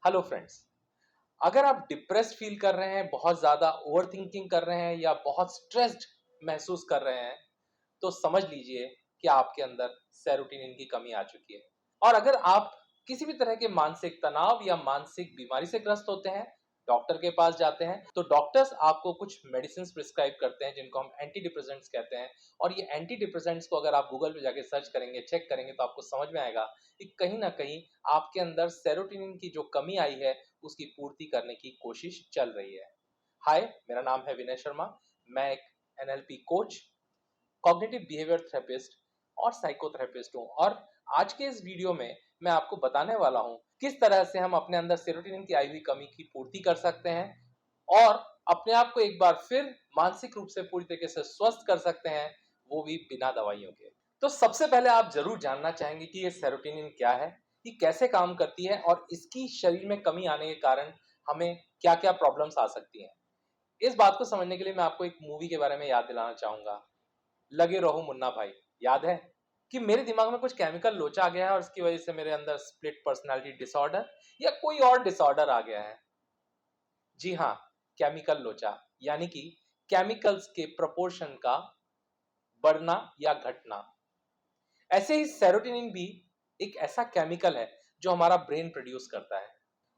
Hello friends. अगर आप depressed feel कर रहे हैं, बहुत ज़्यादा ओवरथिंकिंग कर रहे हैं या बहुत स्ट्रेस्ड महसूस कर रहे हैं, तो समझ लीजिए कि आपके अंदर सेरोटोनिन की कमी आ चुकी है। और अगर आप किसी भी तरह के मानसिक तनाव या मानसिक बीमारी से ग्रस्त होते हैं, डॉक्टर के पास जाते हैं, तो डॉक्टर्स आपको कुछ मेडिसिन प्रिस्क्राइब करते हैं जिनको हम एंटी डिप्रेसेंट्स कहते हैं। और ये एंटी डिप्रेसेंट्स को अगर आप गूगल पे जाके सर्च करेंगे, चेक करेंगे, तो आपको समझ में आएगा कि कहीं ना कहीं आपके अंदर सेरोटोनिन की जो कमी आई है उसकी पूर्ति करने की कोशिश चल रही है। हाय, मेरा नाम है विनय शर्मा। मैं एक NLP coach, cognitive behaviour therapist और साइकोथेरेपिस्ट हूँ। और आज के इस वीडियो में मैं आपको बताने वाला हूँ किस तरह से हम अपने अंदर सेरोटोनिन की आई हुई कमी की पूर्ति कर सकते हैं और अपने आप को एक बार फिर मानसिक रूप से पूरी तरीके से स्वस्थ कर सकते हैं, वो भी बिना दवाइयों के। तो सबसे पहले आप जरूर जानना चाहेंगे कि ये सेरोटोनिन क्या है, ये कैसे काम करती है और इसकी शरीर में कमी आने के कारण हमें क्या क्या प्रॉब्लम्स आ सकती हैं। इस बात को समझने के लिए मैं आपको एक मूवी के बारे में याद दिलाना चाहूंगा, लगे रहो मुन्ना भाई। याद है कि मेरे दिमाग में कुछ केमिकल लोचा आ गया है और इसकी वजह से मेरे अंदर स्प्लिट पर्सनालिटी डिसऑर्डर या कोई और डिसऑर्डर आ गया है। जी हाँ, केमिकल लोचा, यानी कि केमिकल्स के प्रोपोर्शन का बढ़ना या घटना। ऐसे ही सेरोटोनिन भी एक ऐसा केमिकल है जो हमारा ब्रेन प्रोड्यूस करता है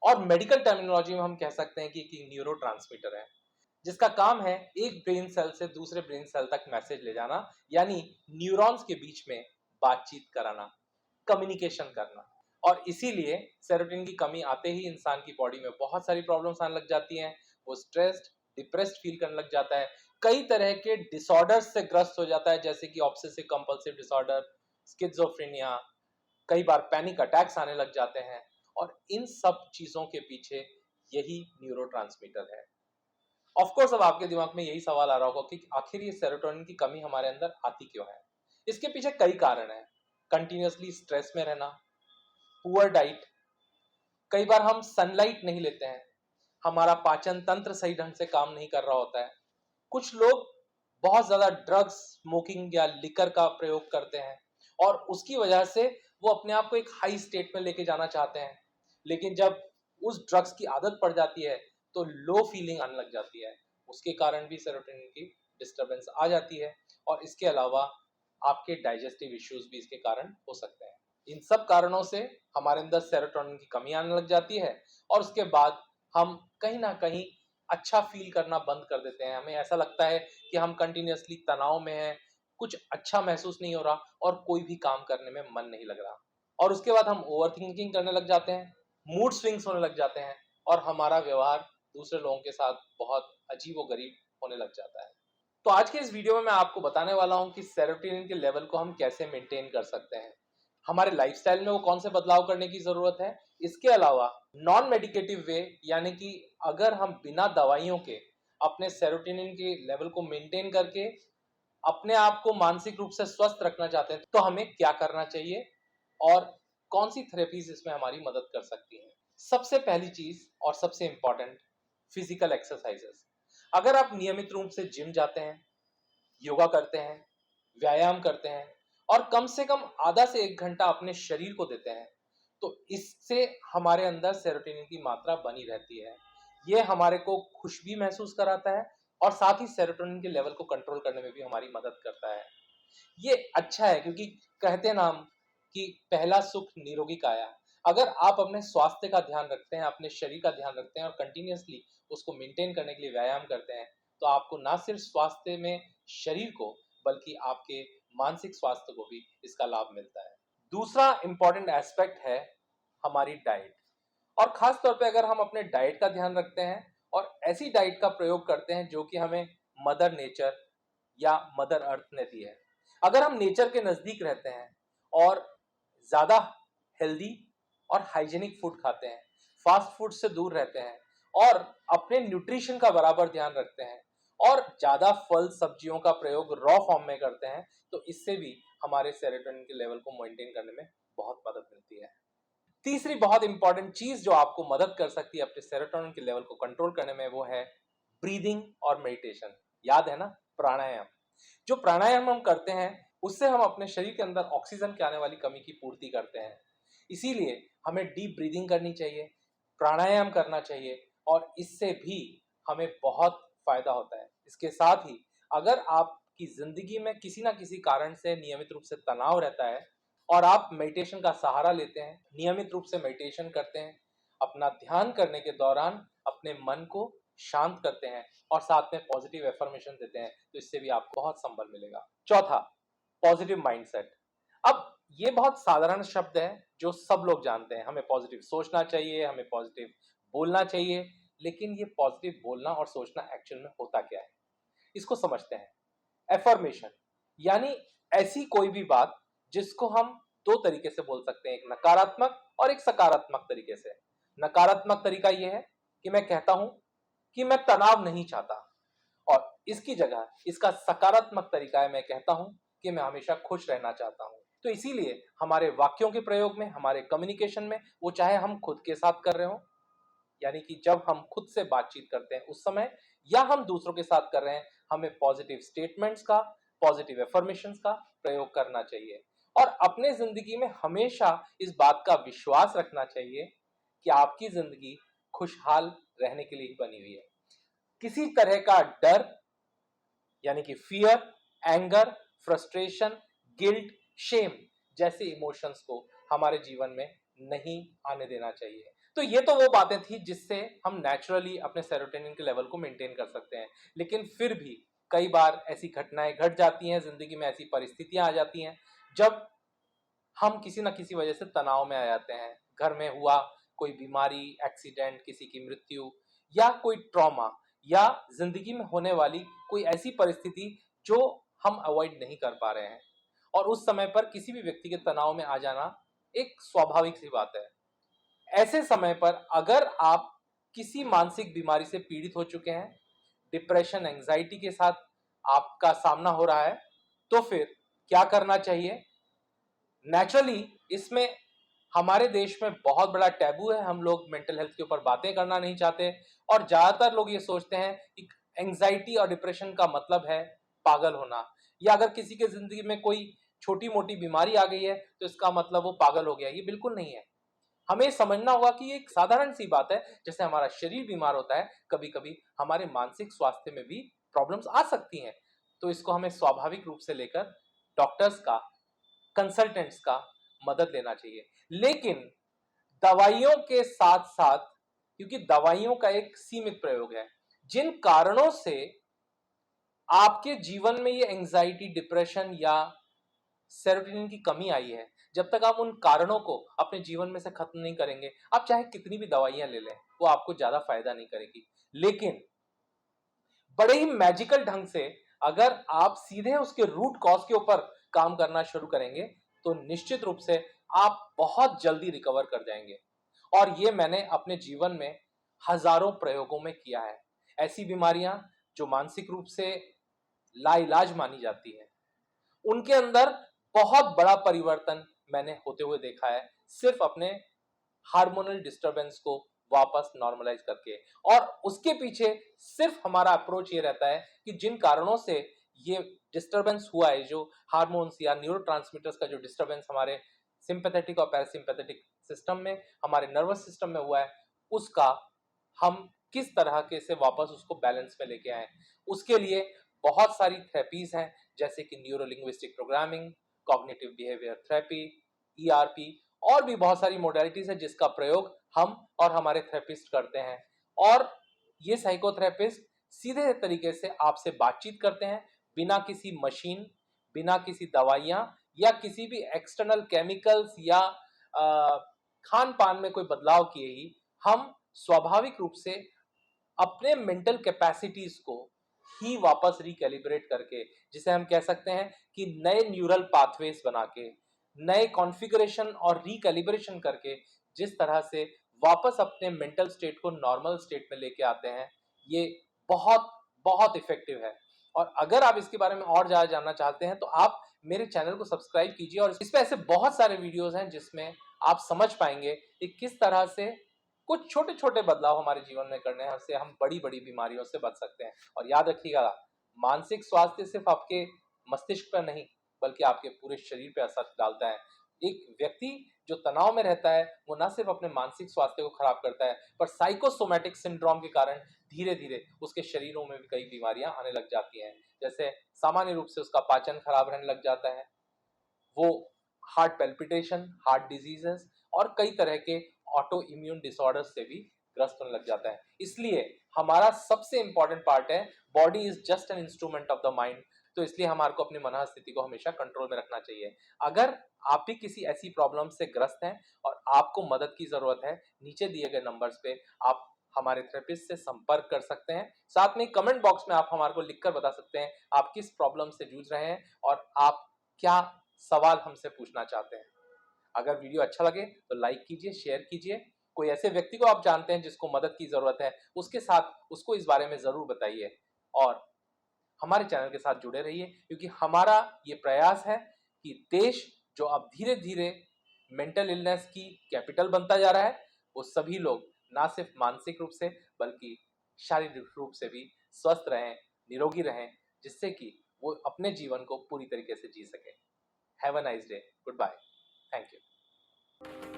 और मेडिकल टर्मिनोलॉजी में हम कह सकते हैं कि एक न्यूरोट्रांसमीटर है जिसका काम है एक ब्रेन सेल से दूसरे ब्रेन सेल तक मैसेज ले जाना, यानी न्यूरॉन्स के बीच में बातचीत कराना, कम्युनिकेशन करना। और इसीलिए सेरोटोनिन की कमी आते ही इंसान की बॉडी में बहुत सारी प्रॉब्लम्स आने लग जाती हैं। वो स्ट्रेस्ड, डिप्रेस्ड फील करने लग जाता है, कई तरह के डिसऑर्डर्स से ग्रस्त हो जाता है, जैसे कि ऑब्सेसिव कंपल्सिव डिसऑर्डर, स्किज़ोफ्रेनिया, कई बार पैनिक अटैक्स आने लग जाते हैं। और इन सब चीजों के पीछे यही न्यूरोट्रांसमीटर है। ऑफ कोर्स अब आपके दिमाग में यही सवाल आ रहा होगा कि आखिर ये सेरोटोनिन की कमी हमारे अंदर आती क्यों है। इसके पीछे कई कारण हैं। कंटिन्यूअसली स्ट्रेस में रहना, पुअर डाइट, कई बार हम सनलाइट नहीं लेते हैं, हमारा पाचन तंत्र सही ढंग से काम नहीं कर रहा होता है, कुछ लोग बहुत ज्यादा ड्रग्स, स्मोकिंग या लिकर का प्रयोग करते हैं और उसकी वजह से वो अपने आप को एक हाई स्टेट में लेके जाना चाहते हैं, लेकिन जब उस ड्रग्स की आदत पड़ जाती है तो लो फीलिंग आने लग जाती है। उसके कारण भी सेरोटोनिन की डिस्टरबेंस आ जाती है। और इसके अलावा आपके डाइजेस्टिव इश्यूज भी इसके कारण हो सकते हैं। इन सब कारणों से हमारे अंदर सेरोटोनिन की कमी आने लग जाती है और उसके बाद हम कहीं ना कहीं अच्छा फील करना बंद कर देते हैं। हमें ऐसा लगता है कि हम कंटिन्यूअसली तनाव में हैं, कुछ अच्छा महसूस नहीं हो रहा और कोई भी काम करने में मन नहीं लग रहा। और उसके बाद हम ओवर थिंकिंग करने लग जाते हैं, मूड स्विंग्स होने लग जाते हैं और हमारा व्यवहार दूसरे लोगों के साथ बहुत अजीबोगरीब होने लग जाता है। तो आज के इस वीडियो में मैं आपको बताने वाला हूं कि सेरोटोनिन के लेवल को हम कैसे मेंटेन कर सकते हैं, हमारे लाइफस्टाइल में वो कौन से बदलाव करने की जरूरत है। इसके अलावा नॉन मेडिकेटिव वे, यानी कि अगर हम बिना दवाइयों के अपने सेरोटोनिन के लेवल को मेंटेन करके अपने आप को मानसिक रूप से स्वस्थ रखना चाहते हैं, तो हमें क्या करना चाहिए और कौन सी थेरेपीज इसमें हमारी मदद कर सकती हैं। सबसे पहली चीज और सबसे इंपॉर्टेंट, फिजिकल एक्सरसाइजेस। अगर आप नियमित रूप से जिम जाते हैं, योगा करते हैं, व्यायाम करते हैं और कम से कम आधा से 1 घंटा अपने शरीर को देते हैं, तो इससे हमारे अंदर सेरोटोनिन की मात्रा बनी रहती है। ये हमारे को खुश भी महसूस कराता है और साथ ही सेरोटोनिन के लेवल को कंट्रोल करने में भी हमारी मदद करता है। ये अच्छा है क्योंकि कहते हैं नाम कि पहला सुख निरोगी काया। अगर आप अपने स्वास्थ्य का ध्यान रखते हैं, अपने शरीर का ध्यान रखते हैं और कंटिन्यूअसली उसको मेंटेन करने के लिए व्यायाम करते हैं, तो आपको ना सिर्फ स्वास्थ्य में शरीर को बल्कि आपके मानसिक स्वास्थ्य को भी इसका लाभ मिलता है। दूसरा इंपॉर्टेंट एस्पेक्ट है हमारी डाइट। और खास तौर पे अगर हम अपने डाइट का ध्यान रखते हैं और ऐसी डाइट का प्रयोग करते हैं जो कि हमें मदर नेचर या मदर अर्थ ने दी है। अगर हम नेचर के नजदीक रहते हैं और ज्यादा हेल्दी और हाइजीनिक फूड खाते हैं, फास्ट फूड से दूर रहते हैं और अपने न्यूट्रिशन का बराबर ध्यान रखते हैं और ज्यादा फल सब्जियों का प्रयोग रॉ फॉर्म में करते हैं, तो इससे भी हमारे सेरोटोनिन के लेवल को मेंटेन करने में बहुत मदद मिलती है। तीसरी बहुत इंपॉर्टेंट चीज जो आपको मदद कर सकती है अपने सेरोटोनिन के लेवल को कंट्रोल करने में, वो है ब्रीदिंग और मेडिटेशन। याद है ना, प्राणायाम। जो प्राणायाम हम करते हैं उससे हम अपने शरीर के अंदर ऑक्सीजन के आने वाली कमी की पूर्ति करते हैं। इसीलिए हमें डीप ब्रीदिंग करनी चाहिए, प्राणायाम करना चाहिए और इससे भी हमें बहुत फायदा होता है। इसके साथ ही अगर आपकी जिंदगी में किसी ना किसी कारण से नियमित रूप से तनाव रहता है और आप मेडिटेशन का सहारा लेते हैं, नियमित रूप से मेडिटेशन करते हैं, अपना ध्यान करने के दौरान अपने मन को शांत करते हैं और साथ में पॉजिटिव एफर्मेशन देते हैं, तो इससे भी आपको बहुत संबल मिलेगा। चौथा, पॉजिटिव माइंडसेट। अब ये बहुत साधारण शब्द है जो सब लोग जानते हैं, हमें पॉजिटिव सोचना चाहिए, हमें पॉजिटिव बोलना चाहिए, लेकिन ये पॉजिटिव बोलना और सोचना एक्चुअल में होता क्या है, इसको समझते हैं। एफर्मेशन यानी ऐसी कोई भी बात जिसको हम दो तरीके से बोल सकते हैं, एक नकारात्मक और एक सकारात्मक तरीके से। नकारात्मक तरीका यह है कि मैं कहता हूं कि मैं तनाव नहीं चाहता, और इसकी जगह इसका सकारात्मक तरीका है, मैं कहता हूं कि मैं हमेशा खुश रहना चाहता हूं। तो इसीलिए हमारे वाक्यों के प्रयोग में, हमारे कम्युनिकेशन में, वो चाहे हम खुद के साथ कर रहे हो, यानी कि जब हम खुद से बातचीत करते हैं उस समय, या हम दूसरों के साथ कर रहे हैं, हमें पॉजिटिव स्टेटमेंट्स का, पॉजिटिव एफर्मेशंस का प्रयोग करना चाहिए। और अपने जिंदगी में हमेशा इस बात का विश्वास रखना चाहिए कि आपकी जिंदगी खुशहाल रहने के लिए ही बनी हुई है। किसी तरह का डर यानी कि fear, anger, frustration, guilt, shame जैसे इमोशंस को हमारे जीवन में नहीं आने देना चाहिए। तो ये तो वो बातें थी जिससे हम नेचुरली अपने सेरोटोनिन के लेवल को मेंटेन कर सकते हैं, लेकिन फिर भी कई बार ऐसी घटनाएं घट जाती हैं जिंदगी में, ऐसी परिस्थितियां आ जाती हैं जब हम किसी ना किसी वजह से तनाव में आ जाते हैं। घर में हुआ कोई बीमारी, एक्सीडेंट, किसी की मृत्यु, या कोई ट्रॉमा, या जिंदगी में होने वाली कोई ऐसी परिस्थिति जो हम अवॉइड नहीं कर पा रहे हैं, और उस समय पर किसी भी व्यक्ति के तनाव में आ जाना एक स्वाभाविक सी बात है। ऐसे समय पर अगर आप किसी मानसिक बीमारी से पीड़ित हो चुके हैं, डिप्रेशन, एंजाइटी के साथ आपका सामना हो रहा है, तो फिर क्या करना चाहिए? नेचुरली इसमें हमारे देश में बहुत बड़ा टैबू है, हम लोग मेंटल हेल्थ के ऊपर बातें करना नहीं चाहते, और ज्यादातर लोग ये सोचते हैं कि एंजाइटी और डिप्रेशन का मतलब है पागल होना, या अगर किसी के जिंदगी में कोई छोटी मोटी बीमारी आ गई है तो इसका मतलब वो पागल हो गया। ये बिल्कुल नहीं है। हमें समझना होगा कि ये एक साधारण सी बात है, जैसे हमारा शरीर बीमार होता है, कभी कभी हमारे मानसिक स्वास्थ्य में भी प्रॉब्लम्स आ सकती हैं। तो इसको हमें स्वाभाविक रूप से लेकर डॉक्टर्स का, कंसल्टेंट्स का मदद लेना चाहिए। लेकिन दवाइयों के साथ साथ, क्योंकि दवाइयों का एक सीमित प्रयोग है, जिन कारणों से आपके जीवन में ये एंजाइटी, डिप्रेशन या सेरोटोनिन की कमी आई है, जब तक आप उन कारणों को अपने जीवन में से खत्म नहीं करेंगे, आप चाहे कितनी भी दवाइयां ले लें, वो आपको ज्यादा फायदा नहीं करेगी। लेकिन बड़े ही मैजिकल ढंग से अगर आप सीधे उसके रूट कॉज के ऊपर काम करना शुरू करेंगे, तो निश्चित रूप से आप बहुत जल्दी रिकवर कर जाएंगे। और ये मैंने अपने जीवन में हजारों प्रयोगों में किया है। ऐसी बीमारियां जो मानसिक रूप से लाइलाज मानी जाती है, उनके अंदर बहुत बड़ा परिवर्तन मैंने होते हुए देखा है, सिर्फ अपने हार्मोनल डिस्टरबेंस को वापस नॉर्मलाइज करके। और उसके पीछे सिर्फ हमारा अप्रोच ये रहता है कि जिन कारणों से ये डिस्टरबेंस हुआ है, जो हार्मोन्स या न्यूरोट्रांसमीटर्स का जो डिस्टरबेंस हमारे सिंपैथेटिक और पैरासिम्पैथेटिक सिस्टम में, हमारे नर्वस सिस्टम में हुआ है, उसका हम किस तरह के से वापस उसको बैलेंस में लेके आए। उसके लिए बहुत सारी थेरेपीज हैं, जैसे कि neuro linguistic programming, cognitive behaviour therapy, ERP, और भी बहुत सारी मोडालिटीज है जिसका प्रयोग हम और हमारे थेरेपिस्ट करते हैं। और ये साइकोथेरेपिस्ट सीधे तरीके से आपसे बातचीत करते हैं, बिना किसी मशीन, बिना किसी दवाइयां या किसी भी एक्सटर्नल केमिकल्स या खान पान में कोई बदलाव किए ही हम स्वाभाविक रूप से अपने मेंटल कैपेसिटीज को ही वापस रिकैलिब्रेट करके, जिसे हम कह सकते हैं कि नए न्यूरल पाथवेज बना के, नए कॉन्फ़िगरेशन और रिकैलिब्रेशन करके, जिस तरह से वापस अपने मेंटल स्टेट को नॉर्मल स्टेट में लेके आते हैं, ये बहुत बहुत इफेक्टिव है। और अगर आप इसके बारे में और ज़्यादा जानना चाहते हैं तो आप मेरे चैनल को सब्सक्राइब कीजिए, और इस पे ऐसे बहुत सारे वीडियोस हैं जिसमें आप समझ पाएंगे कि किस तरह से कुछ छोटे छोटे बदलाव हमारे जीवन में करने हैं, उससे हम बड़ी बड़ी बीमारियों से बच सकते हैं। और याद रखिएगा, मानसिक स्वास्थ्य सिर्फ आपके मस्तिष्क पर नहीं, बल्कि आपके पूरे शरीर पर असर डालता है। एक व्यक्ति जो तनाव में रहता है वो न सिर्फ अपने मानसिक स्वास्थ्य को खराब करता है, पर साइकोसोमैटिक सिंड्रोम के कारण धीरे धीरे उसके शरीरों में भी कई बीमारियां आने लग जाती हैं। जैसे सामान्य रूप से उसका पाचन खराब रहने लग जाता है, वो हार्ट पैल्पिटेशन, हार्ट डिजीजेस और कई तरह के ऑटो इम्यून डिसऑर्डर से भी ग्रस्त होने लग जाता है। इसलिए हमारा सबसे इंपॉर्टेंट पार्ट है, body is just an instrument of the mind. तो इसलिए हमारे को अपनी मन स्थिति को हमेशा कंट्रोल में रखना चाहिए। अगर आप भी किसी ऐसी प्रॉब्लम से ग्रस्त हैं और आपको मदद की जरूरत है, नीचे दिए गए नंबर्स पे आप हमारे थेरेपिस्ट से संपर्क कर सकते हैं। साथ में कमेंट बॉक्स में आप हमारे को लिखकर बता सकते हैं आप किस प्रॉब्लम से जूझ रहे हैं और आप क्या सवाल हमसे पूछना चाहते हैं। अगर वीडियो अच्छा लगे तो लाइक कीजिए, शेयर कीजिए। कोई ऐसे व्यक्ति को आप जानते हैं जिसको मदद की जरूरत है, उसके साथ उसको इस बारे में जरूर बताइए। और हमारे चैनल के साथ जुड़े रहिए, क्योंकि हमारा ये प्रयास है कि देश जो अब धीरे धीरे मेंटल इलनेस की कैपिटल बनता जा रहा है, वो सभी लोग ना सिर्फ मानसिक रूप से बल्कि शारीरिक रूप से भी स्वस्थ रहें, निरोगी रहें, जिससे कि वो अपने जीवन को पूरी तरीके से जी सके। Have a nice day. Good bye. Thank you.